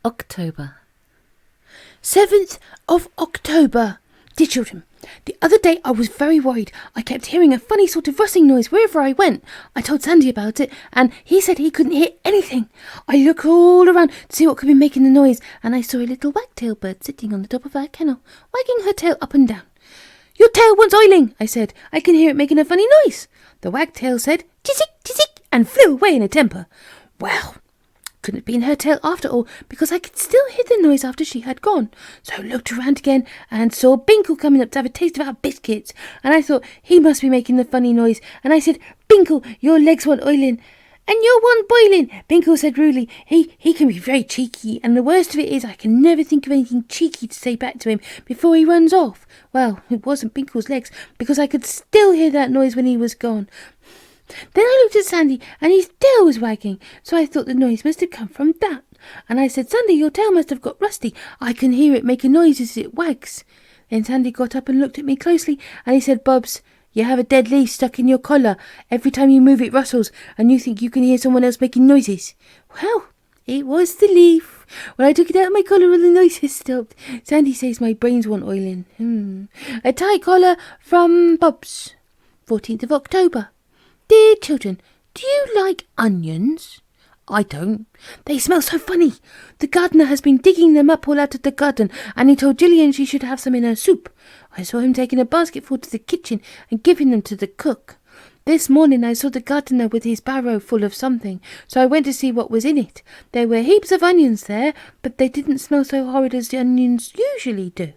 October. 7th of October. Dear children, the other day I was very worried. I kept hearing a funny sort of rustling noise wherever I went. I told Sandy about it, and he said he couldn't hear anything. I looked all around to see what could be making the noise, and I saw a little wagtail bird sitting on the top of our kennel, wagging her tail up and down. "Your tail wants oiling," I said. "I can hear it making a funny noise." The wagtail said, "Tizzick, tizzick," and flew away in a temper. Well, couldn't have been her tail after all, because I could still hear the noise after she had gone. So I looked around again and saw Binkle coming up to have a taste of our biscuits, and I thought he must be making the funny noise, and I said, "Binkle, your legs want oiling." "And your one boiling," Binkle said rudely. He can be very cheeky, and the worst of it is I can never think of anything cheeky to say back to him before he runs off. Well, it wasn't Binkle's legs, because I could still hear that noise when he was gone. Then I looked at Sandy, and his tail was wagging, so I thought the noise must have come from that. And I said, "Sandy, your tail must have got rusty. I can hear it make a noise as it wags." Then Sandy got up and looked at me closely, and he said, "Bubs, you have a dead leaf stuck in your collar. Every time you move it rustles, and you think you can hear someone else making noises." Well, it was the leaf. When I took it out of my collar, all the noises stopped. Sandy says my brains want oiling. A tight collar from Bubs. 14th of October. Dear children, do you like onions? I don't. They smell so funny. The gardener has been digging them up all out of the garden, and he told Gillian she should have some in her soup. I saw him taking a basketful to the kitchen and giving them to the cook. This morning I saw the gardener with his barrow full of something, so I went to see what was in it. There were heaps of onions there, but they didn't smell so horrid as the onions usually do.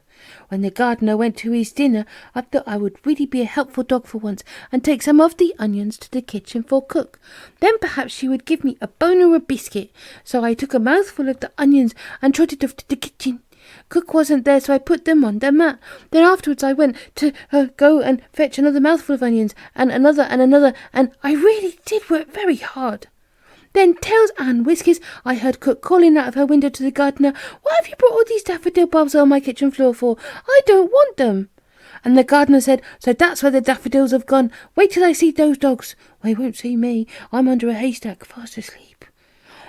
When the gardener went to his dinner, I thought I would really be a helpful dog for once and take some of the onions to the kitchen for cook. Then perhaps she would give me a bone or a biscuit. So I took a mouthful of the onions and trotted off to the kitchen. Cook wasn't there, so I put them on the mat. Then afterwards I went to go and fetch another mouthful of onions, and another, and I really did work very hard. Then, Tails and Whiskers, I heard Cook calling out of her window to the gardener, "What have you brought all these daffodil bulbs on my kitchen floor for? I don't want them." And the gardener said, "So that's where the daffodils have gone. Wait till I see those dogs." They won't see me. I'm under a haystack, fast asleep.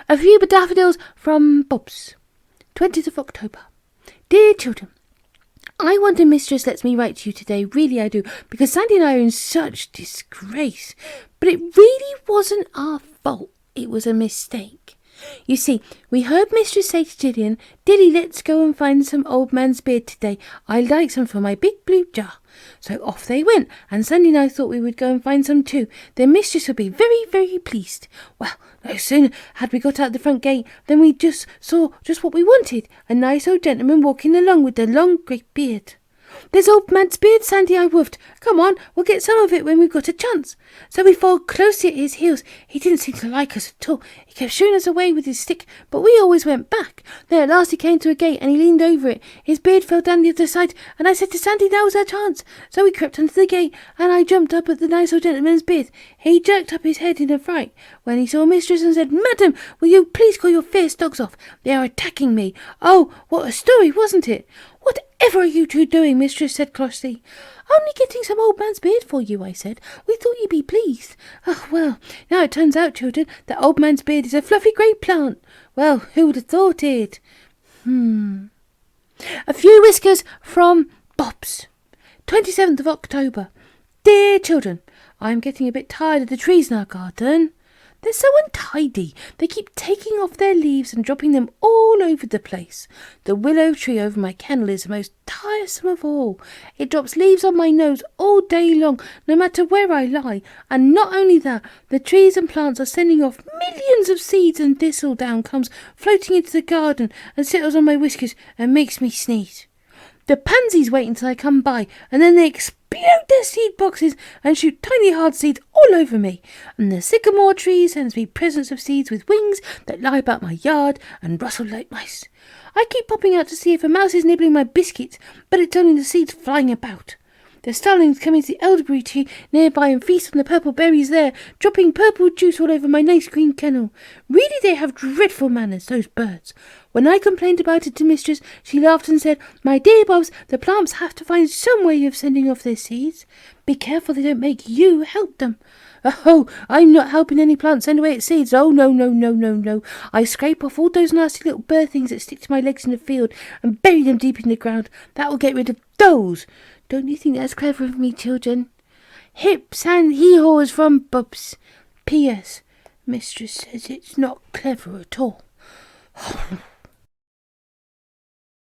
A few daffodils from Bob's. 20th of October. Dear children, I wonder Mistress lets me write to you today, really I do, because Sandy and I are in such disgrace. But it really wasn't our fault. It was a mistake. You see, we heard Mistress say to Gillian, "Dilly, let's go and find some old man's beard today. I like some for my big blue jar." So off they went, and Sandy and I thought we would go and find some too. Then Mistress would be very, very pleased. Well, no sooner had we got out the front gate than we saw what we wanted, a nice old gentleman walking along with a long great beard. "There's old man's beard, Sandy," I woofed. "Come on, we'll get some of it when we've got a chance." So we followed closely at his heels. He didn't seem to like us at all. He kept shooing us away with his stick, but we always went back. Then at last he came to a gate, and he leaned over it. His beard fell down the other side, and I said to Sandy, "Now was our chance." So we crept under the gate, and I jumped up at the nice old gentleman's beard. He jerked up his head in a fright when he saw Mistress and said, "Madam, will you please call your fierce dogs off? They are attacking me." Oh, what a story, wasn't it? "Whatever are you two doing?" Mistress said crossly. "Only getting some old man's beard for you," I said. "We thought you'd be pleased." "Oh, well, now it turns out, children, that old man's beard is a fluffy grey plant. Well, who would have thought it?" A few whiskers from Bob's. 27th of October. Dear children, I am getting a bit tired of the trees in our garden. They're so untidy. They keep taking off their leaves and dropping them all over the place. The willow tree over my kennel is the most tiresome of all. It drops leaves on my nose all day long, no matter where I lie. And not only that, the trees and plants are sending off millions of seeds, and thistledown comes floating into the garden and settles on my whiskers and makes me sneeze. The pansies wait until I come by, and then they explode their seed boxes and shoot tiny hard seeds all over me. And the sycamore tree sends me presents of seeds with wings that lie about my yard and rustle like mice. I keep popping out to see if a mouse is nibbling my biscuits, but it's only the seeds flying about. The starlings come into the elderberry tree nearby and feast on the purple berries there, dropping purple juice all over my nice green kennel. Really, they have dreadful manners, those birds. When I complained about it to Mistress, she laughed and said, "My dear Bobs, the plants have to find some way of sending off their seeds." Be careful they don't make you help them. Oh, I'm not helping any plants anyway it seeds. Oh, no, no, no, no, no. I scrape off all those nasty little bird things that stick to my legs in the field and bury them deep in the ground. That will get rid of those. Don't you think that's clever of me, children? Hips and hee-haws from Bubs. P.S. Mistress says it's not clever at all.